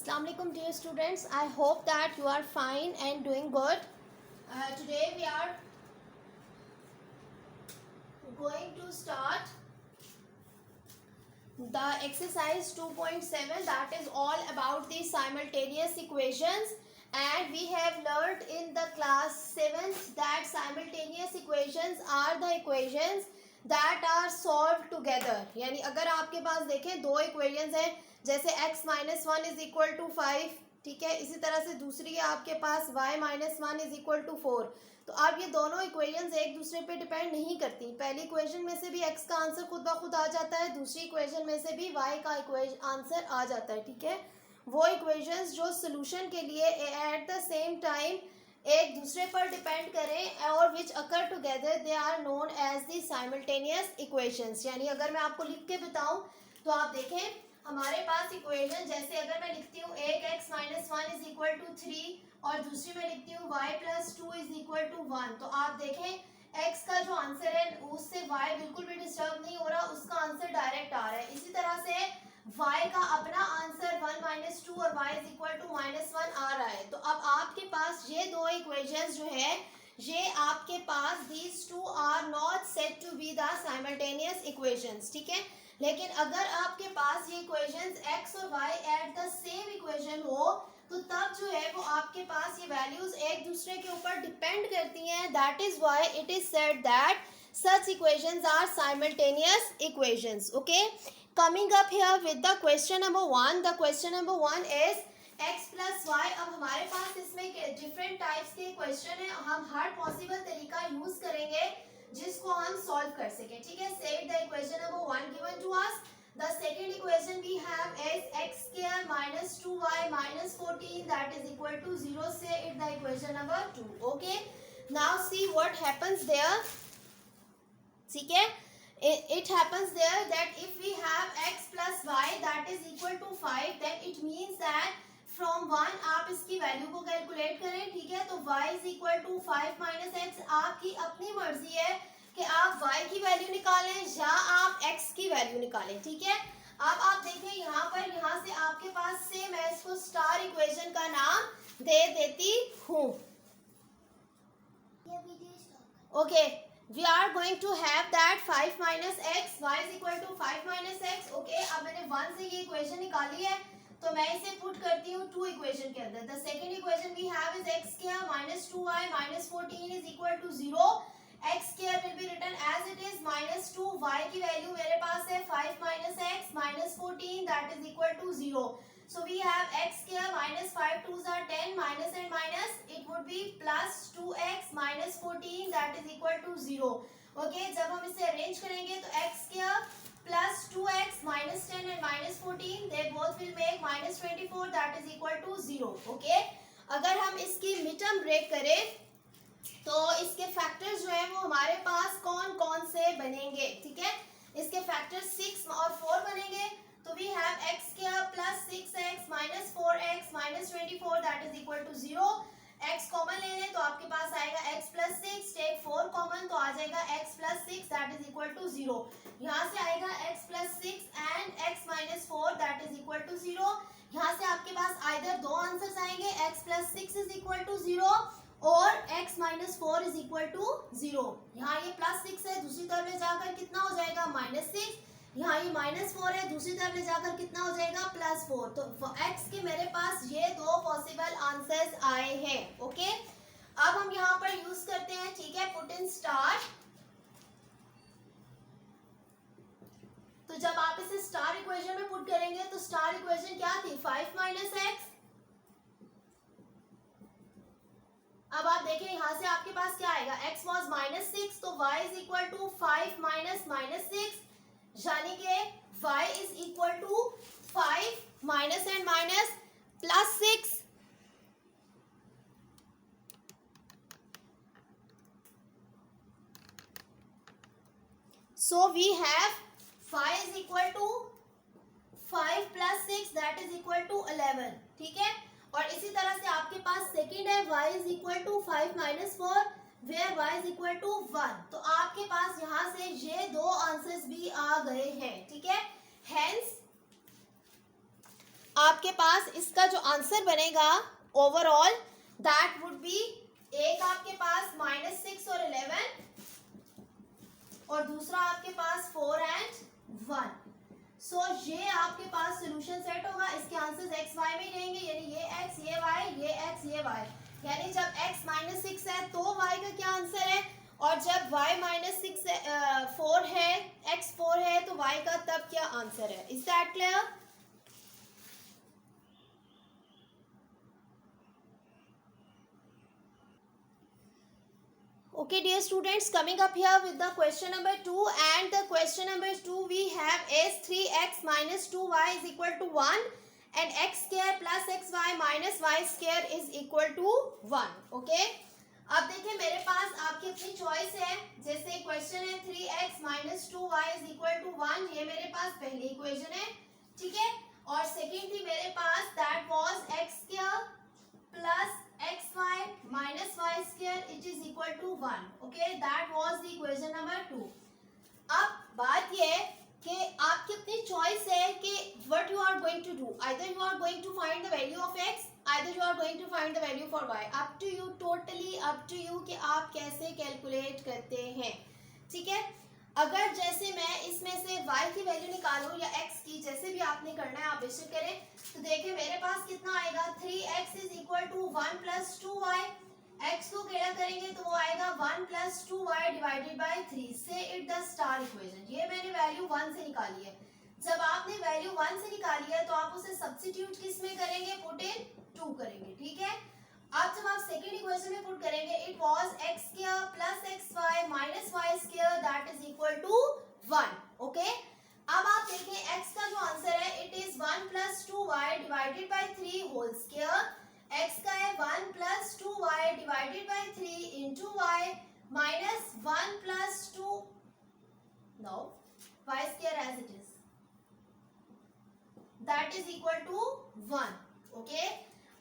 Assalamu alaikum dear students. I hope that you are fine and doing good. Today we are going to start the exercise 2.7, that is all about the simultaneous equations, and we have learned in the class 7th that simultaneous equations are the equations that are solved together. यानी अगर आपके पास देखें दो equations हैं, जैसे x minus one is equal to 5, ठीक है, इसी तरह से दूसरी है आपके पास y minus one is equal to 4. तो अब ये दोनों इक्वेशंस एक दूसरे पे डिपेंड नहीं करती. पहली इक्वेशन में से भी x का आंसर खुद ब खुद आ जाता है, दूसरी इक्वेशन में से भी y का आंसर आ जाता है. ठीक है, वो इक्वेशंस जो सोल्यूशन के लिए एट द सेम टाइम एक दूसरे पर डिपेंड करें और which occur together, they are known as the simultaneous equations. यानी अगर मैं आपको लिख के बताऊं तो आप देखें हमारे पास इक्वेशन, जैसे अगर मैं लिखती हूँ एक x minus one is equal to 3 और दूसरी में लिखती हूँ y plus two is equal to 1, तो आप देखें x का जो आंसर है उससे y बिल्कुल भी डिस्टर्ब नहीं हो रहा, उसका आंसर डायरेक्ट आ रहा है. इसी तरह से y का अपना आंसर 1 माइनस टू और y is equal to minus one आ रहा है. तो अब आपके पास ये दो इक्वेशंस जो है, ये आपके पास these two are not said to be the simultaneous equations. ठीक है, लेकिन अगर आपके पास ये इक्वेशंस x और y at the same equation हो तो तब जो है वो आपके पास ये वैल्यूज एक दूसरे के ऊपर डिपेंड करती हैं. That is why it is said that such equations are simultaneous equations. Okay, coming up here with the question number 1. The question number 1 is x plus y. अब हमारे पास इसमें डिफरेंट टाइप्स के क्वेश्चन है, हम हर possible तरीका use करेंगे जिसको हम सॉल्व कर सकें. ठीक है, set the equation number 1 given to us. The second equation we have is x square minus 2y minus 14 that is equal to 0. Say it the equation number 2. Okay, now see what happens there. ठीक है, it happens there that if we have x plus y that is equal to 5, then it means that from 1 आप इसकी value को calculate करें. ठीक है, तो y is equal to 5 minus x. आपकी अपनी मर्जी है कि आप y की वैल्यू निकालें या आप x की वैल्यू निकालें. ठीक है, अब आप देखें यहाँ पर, यहाँ से आपके पास से मैं इसको स्टार इक्वेशन का नाम दे देती हूँ. Okay, we are going to have that 5 minus x, y is equal to 5 minus x. Okay, अब मैंने 1 से ये इक्वेशन निकाली है तो मैं इसे पुट करती हूँ 2 इक्वेशन के अंदर. The second equation we have is x square minus 2y minus 14 is equal to 0. x square will be written as it is minus 2. y की वैल्यू मेरे पास है 5 minus x minus 14 that is equal to 0. So we have x square minus 5 2s are 10, minus and minus, it would be plus 2x minus 14 that is equal to 0. Okay, जब हम इसे arrange करेंगे तो x square plus 2x minus 10 and minus 14, they both will make minus 24 that is equal to 0. Okay, अगर हम इसकी midterm break करें तो इसके फैक्टर्स जो है वो हमारे पास कौन कौन से बनेंगे. ठीक है, इसके फैक्टर्स 6 और 4 बनेंगे. तो we have x square plus 6x minus 4x minus 24 that is equal to 0. x common ले लें तो आपके पास आएगा x plus 6, take 4 कॉमन तो आ जाएगा x plus 6 that is equal to 0. यहाँ से आएगा x plus 6 and x minus 4 that is equal to 0. यहाँ से आपके पास आइदर दो आंसर्स आएंगे, x plus 6 is equal to 0 और x minus 4 is equal to 0. यहाँ ये plus 6 है, दूसरी तरफ ले जाकर कितना हो जाएगा minus 6. यहाँ ये -4 है, दूसरी तरफ ले जाकर कितना हो जाएगा +4. तो x के मेरे पास ये दो पॉसिबल आंसर्स आए हैं. ओके, अब हम यहाँ पर यूज करते हैं. ठीक है, पुट इन स्टार. तो जब आप इसे स्टार इक्वेशन में पुट करेंगे तो स्टार इक्वेशन क्या थी, 5 माइनस एक्स. अब आप देखें यहाँ से आपके पास क्या आएगा, x वॉज -6 तो y is equal to 5 minus -6, यानी कि y is equal to 5 minus and minus plus 6. So we have y is equal to 5 plus 6 that is equal to 11. ठीक है, और इसी तरह से आपके पास सेकंड है y is equal to 5 minus 4 where y is equal to 1. तो आपके पास यहाँ से ये दो आंसर्स भी आ गए हैं. ठीक है, हेंस आपके पास इसका जो आंसर बनेगा ओवरऑल दैट वुड बी, एक आपके पास -6 और 11 और दूसरा आपके पास 4 एंड 1। सो ये आपके पास सोल्यूशन सेट होगा। इसके आंसर्स x y में ही रहेंगे, यानी ये x ये y ये x ये y, यानी जब x -6 है तो y का क्या आंसर है, और जब y -4 है x 4 है तो y का तब क्या आंसर है। Is that clear? Okay dear students, coming up here with the question number 2, and the question number 2 we have is 3x minus 2y is equal to 1 and x square plus xy minus y square is equal to 1. Okay, अब देखिए मेरे पास आपकी अपनी choice है। जैसे question है 3x minus 2y is equal to 1, ये मेरे पास पहली इक्वेशन है, ठीक है। और सेकेंड थी मेरे पास that was x square plus xy minus y square it is equal to 1. Okay, that was the equation number 2. अब बात ये है कि आपकी अपनी चॉइस है कि what you are going to do, either you are going to find the value of x, either you are going to find the value for y. Up to you, totally up to you कि आप कैसे calculate करते हैं, ठीक है। अगर जैसे मैं इसमें से y की वैल्यू निकालूं या x की, जैसे भी आपने करना है आप बेशक करें। तो देखिए मेरे पास कितना आएगा, 3x is equal to 1 plus 2y, x को केड़ा करेंगे तो वो आएगा 1 प्लस 2y डिवाइडेड बाय 3 से इट द स्टार इक्वेशन। ये मैंने वैल्यू 1 से निकाली है। जब आपने वैल्यू 1 से निकाली है तो आप उसे सब्स्टिट्यूट किस में करेंगे, पुट इन 2 करेंगे, ठीक है। अब जब आप सेकेंड इक्वेशन में पुट करेंगे it was x square plus xy minus y square that is equal to 1। Okay, अब आप देखिए x का जो आंसर है it is 1 plus 2y divided by 3 whole square. x का है 1 plus 2y divided by 3 into y minus 1 plus 2 no y square as it is that is equal to 1। Okay,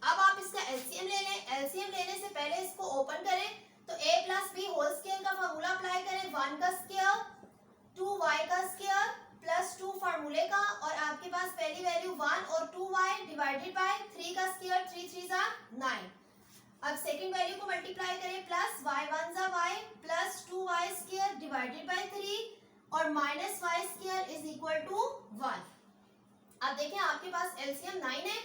अब आप इसका एलसीएम ले लें। एलसीएम लेने से पहले इसको ओपन करें तो a plus B whole square का फार्मूला अप्लाई करें, 1 का स्क्वायर 2y का स्क्वायर प्लस 2 फार्मूले का, और आपके पास पहली वैल्यू 1 और 2y डिवाइडेड बाय 3 का स्क्वायर, 3 3 जा 9। अब सेकंड वैल्यू को मल्टीप्लाई करें, प्लस y 1 जा y plus 2y square divided by 3 और minus y square is equal to 1। अब देखें आपके पास एलसीएम 9 है।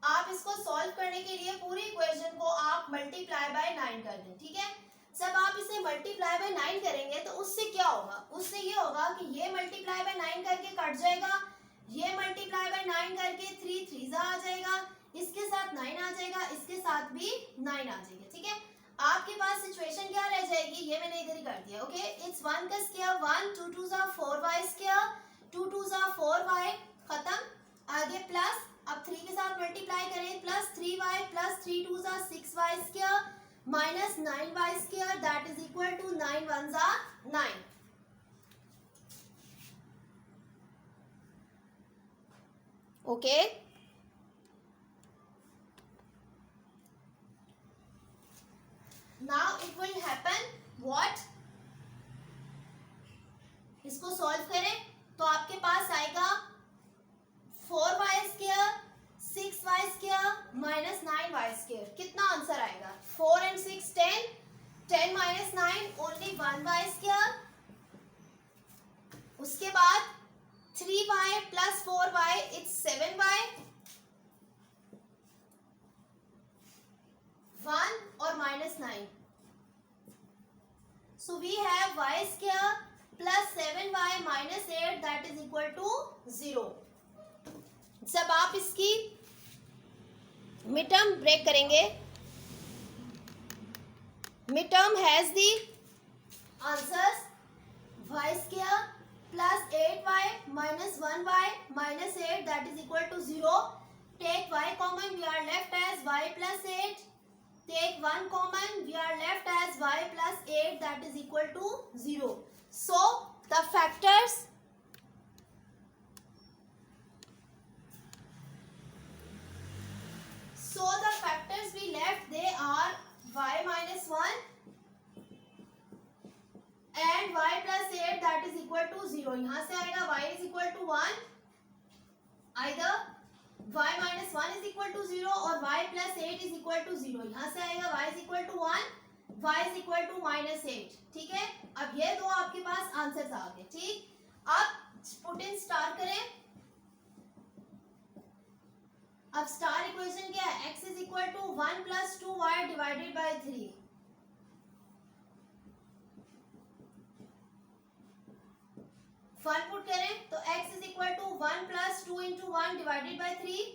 आप इसको सॉल्व करने के लिए पूरी इक्वेशन को आप मल्टीप्लाई बाय 9 कर दें, ठीक है। जब आप इसे मल्टीप्लाई बाय 9 करेंगे तो उससे क्या होगा, उससे ये होगा कि ये मल्टीप्लाई बाय 9 करके कट जाएगा, ये मल्टीप्लाई बाय 9 करके 3 3 आ जाएगा, इसके साथ 9 आ जाएगा, इसके साथ भी 9 आ जाएगा, ठीक है। आपके पास सिचुएशन क्या रह जाएगी, ये मैंने इधर ही कर दिया। ओके, इट्स 1 का स्क्वायर 1, 2 2 जा 4y स्क्वायर, 2 2 जा 4y, खत्म। आगे प्लस, अब 3 के साथ मल्टीप्लाई करें, प्लस 3y प्लस 3 2 जा 6y square minus 9y square that is equal to 9 1 जा 9। Okay, now it will happen what, इसको सॉल्व करें तो आपके पास आएगा 4y square 6y square minus 9y square. कितना आंसर आएगा, 4 and 6 10, 10 minus 9 only 1y square. उसके बाद 3y plus 4y it's 7y, 1 और minus 9, so we have y square plus 7y minus 8 that is equal to 0। जब आप इसकी mid term break करेंगे, mid term has the answers y square plus 8y minus 1y minus 8 that is equal to 0। Take y common, we are left as y plus 8। Take 1 common, we are left as y plus 8 that is equal to 0। So the factors we left they are y minus 1 and y plus 8 that is equal to 0। यहाँ से आएगा y is equal to 1, either y minus 1 is equal to 0 और y plus 8 is equal to 0. यहाँ से आएगा y is equal to 1, y is equal to -8. ठीक है, अब ये दो आपके पास आंसर्स आ गए. ठीक, अब पुट इन स्टार करें. अब स्टार इक्वेशन क्या है? x is equal to 1 plus 2y divided by 3. फन पुट करें तो x is equal to 1 plus 2 into 1 divided by 3.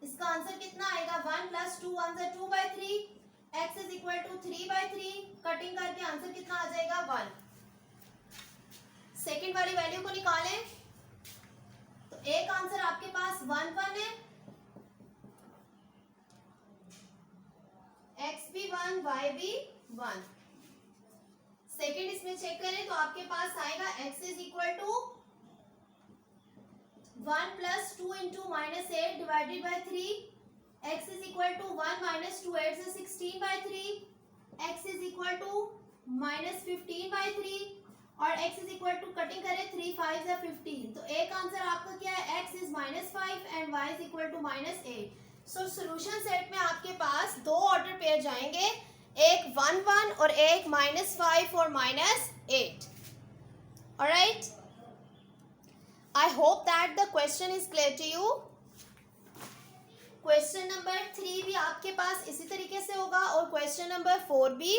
इसका आंसर कितना आएगा? 1 प्लस 2 1 से 2 by 3. x is equal to 3 by 3. Cutting करके आंसर कितना आ जाएगा? 1. सेकेंड वाली वैल्यू को निकालें तो एक आंसर आपके पास 1 1 है, x भी 1 y भी 1. सेकेंड इसमें चेक करें तो आपके पास आएगा x is equal to 1 plus 2 into -8 divided by 3. x is equal to 1 minus 2 8 से 16 by 3. x is equal to -15 by 3 और x is equal to cutting करें 3 5 या 15. तो एक आंसर आपका क्या है? x is -5 and y is equal to -8. So solution set में आपके पास दो ऑर्डर पेयर जाएंगे, एक 1 1 और एक -5 और -8. Alright, I hope that the question is clear to you. Question number 3 भी आपके पास इसी तरीके से होगा और क्वेश्चन नंबर 4 भी.